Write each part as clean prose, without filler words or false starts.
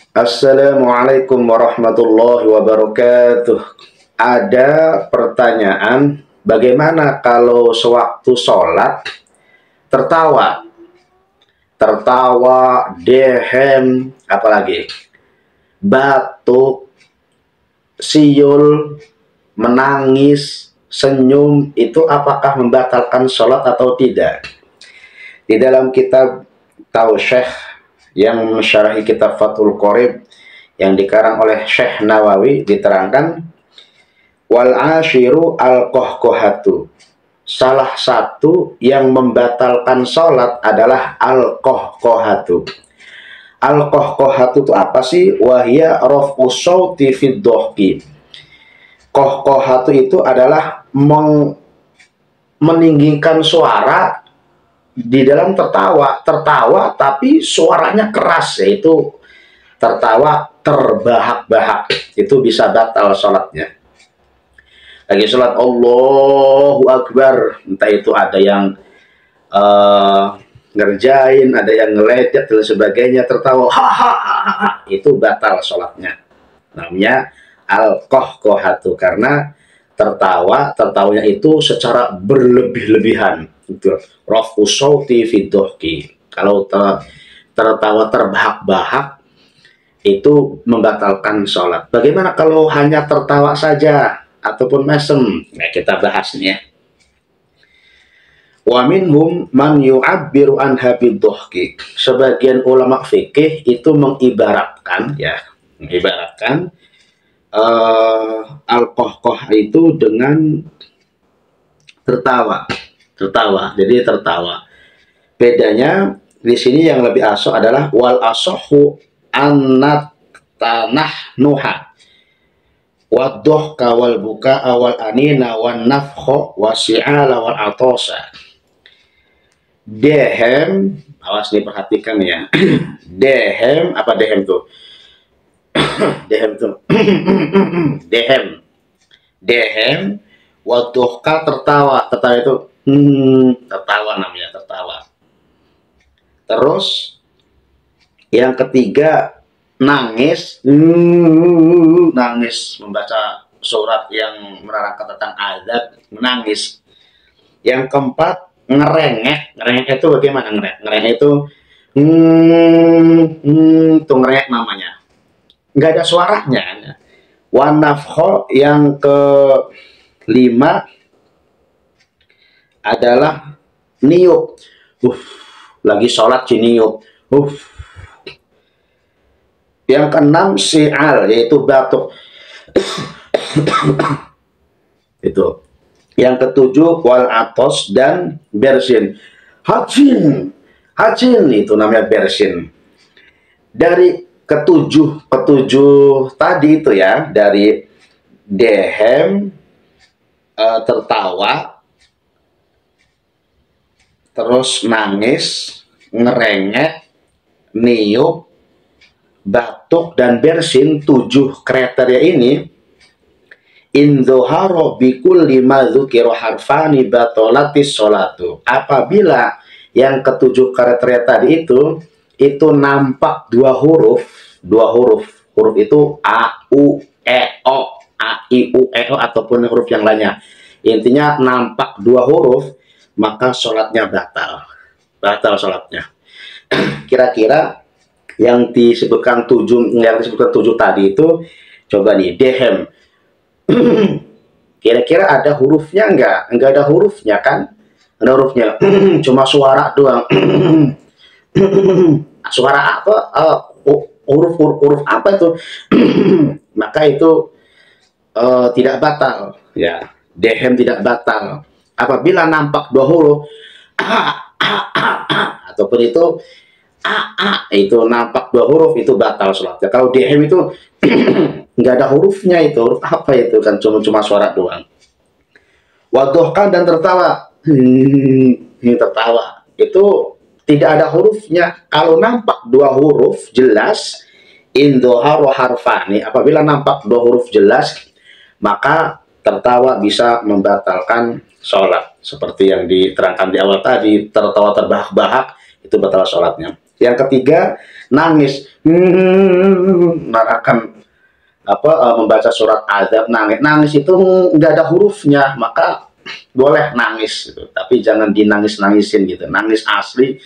Assalamualaikum warahmatullahi wabarakatuh. Ada pertanyaan, bagaimana kalau sewaktu sholat tertawa? Tertawa, dehem, apalagi batuk, siul, menangis, senyum, itu apakah membatalkan sholat atau tidak? Di dalam kitab Tausyekh yang mensyarahi kitab Fathul Qorib yang dikarang oleh Syekh Nawawi diterangkan, wal ashiru al-qahqahatu, salah satu yang membatalkan sholat adalah al-qahqahatu. Al-qahqahatu itu apa sih? Wahya raf'u shauti fid dhahki. Qahqahatu itu adalah meninggikan suara di dalam tertawa tapi suaranya keras, yaitu tertawa terbahak-bahak, itu bisa batal sholatnya. Lagi sholat Allahu Akbar, entah itu ada yang ngerjain, ada yang ngeledek dan sebagainya, tertawa hahaha, itu batal sholatnya. Namanya al-qahqahatu, karena tertawanya itu secara berlebih-lebihan. Itu rafu shauti fi dhahki. Kalau tertawa terbahak-bahak itu membatalkan sholat. Bagaimana kalau hanya tertawa saja ataupun mesem? Nah, kita bahas nih ya. Wa minhum man yu'abbiru an habid dhahki. Sebagian ulama fikih itu mengibaratkan al-qahqah itu dengan tertawa. Jadi tertawa. Bedanya di sini yang lebih asok adalah wal asohu annat tanah nuha wadoh kawal buka awal anina wan nafkho wasi'ala wal atosa. Dehem, awas nih, perhatikan ya. Dehem, apa dehem tuh? Dehem tuh. Dehem wadohka, tertawa itu tertawa, namanya tertawa. Terus yang ketiga nangis, membaca surat yang menerangkan tentang azab, menangis. Yang keempat ngerengek itu bagaimana? Ngerengek itu tuh ngerengek namanya, nggak ada suaranya. Wanafho yang kelima adalah niup. Lagi sholat niup. Yang keenam si'al, yaitu batuk. Itu. Yang ketujuh wal atos dan bersin. Hajin itu namanya bersin. Dari ketujuh tadi itu ya, dari dehem, tertawa, terus nangis, ngerengek, niup, batuk, dan bersin, 7 kriteria ini indzoharo bikul lima dzukiro harfani batolatis sholatu. Apabila yang ketujuh kriteria tadi itu nampak dua huruf itu a, u, e, o, a, i, u, e, o, ataupun huruf yang lainnya. Intinya nampak dua huruf, maka sholatnya batal sholatnya. Kira-kira yang disebutkan 7 tadi itu, coba nih, dehem. Kira-kira ada hurufnya enggak ada hurufnya kan? Ada hurufnya. Cuma suara doang. Suara apa? Huruf apa itu? Maka itu tidak batal ya. Dehem tidak batal apabila nampak dua huruf ataupun itu nampak dua huruf, itu batal sholatnya. Kalau dehem itu nggak ada hurufnya, itu huruf apa itu kan, cuma suara doang. Wadohkan dan tertawa, tertawa itu tidak ada hurufnya. Kalau nampak dua huruf jelas, indzoharo harfani, apabila nampak dua huruf jelas, maka tertawa bisa membatalkan sholat. Seperti yang diterangkan di awal tadi, tertawa terbahak-bahak itu batal sholatnya. Yang ketiga, nangis, akan membaca surat azab, nangis itu nggak ada hurufnya, maka boleh nangis gitu. Tapi jangan dinangis-nangisin gitu, nangis asli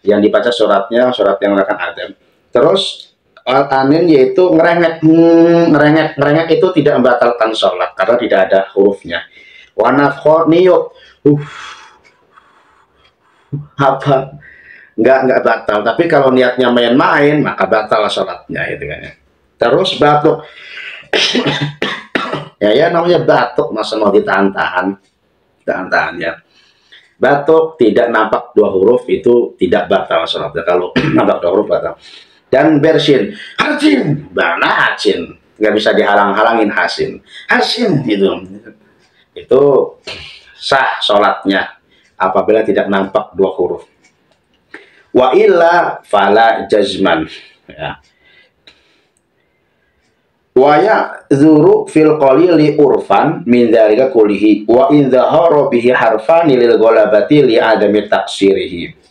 yang dibaca suratnya, surat yang akan azab. Terus anin yaitu ngerengek, ngerengek itu tidak membatalkan sholat karena tidak ada hurufnya. Wanafkho niup, apa, nggak batal. Tapi kalau niatnya main-main maka batal sholatnya gitu kan ya. Terus batuk, ya namanya batuk, masa mau ditahan-tahan, tahan-tahan ya. Batuk tidak nampak dua huruf itu tidak batal sholatnya. Kalau nampak dua huruf batal. Dan bersin, hasin, mana hasin, nggak bisa dihalang-halangin hasin, itu sah sholatnya apabila tidak nampak dua huruf. Wa illa fala jazman, ya. Wa ya'dzuru fil qalili urfan min dzalika kullihi wa in dhahara bihi harfani lil ghalabati li adami taksirihi.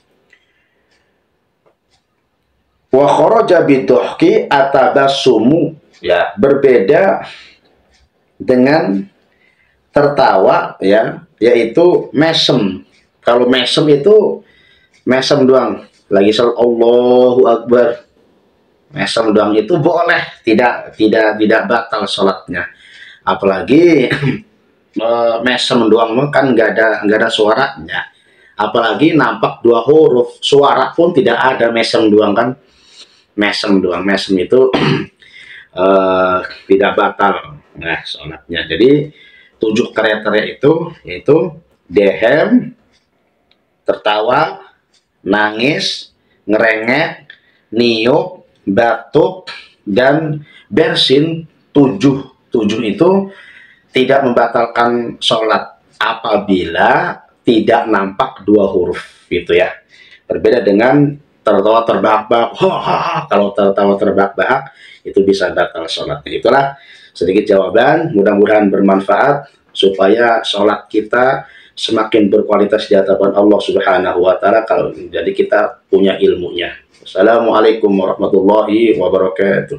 Wa kharaja biduhki atabassumu, ya, berbeda dengan tertawa, ya, yaitu mesem. Kalau mesem itu mesem doang, lagi salat Allahu Akbar, mesem doang itu boleh, tidak batal sholatnya. Apalagi mesem doang kan nggak ada suaranya, apalagi nampak dua huruf, suara pun tidak ada, mesem doang kan, mesem itu tidak batal sholatnya. Jadi 7 kriteria itu yaitu dehem, tertawa, nangis, ngerengek, niup, batuk, dan bersin. 7 itu tidak membatalkan sholat apabila tidak nampak dua huruf gitu ya. Berbeda dengan tertawa terbahak-bahak, kalau tertawa terbahak-bahak itu bisa batal sholatnya. Itulah sedikit jawaban, mudah-mudahan bermanfaat supaya sholat kita semakin berkualitas di hadapan Allah Subhanahu wa Ta'ala kalau jadi kita punya ilmunya. Wassalamualaikum warahmatullahi wabarakatuh.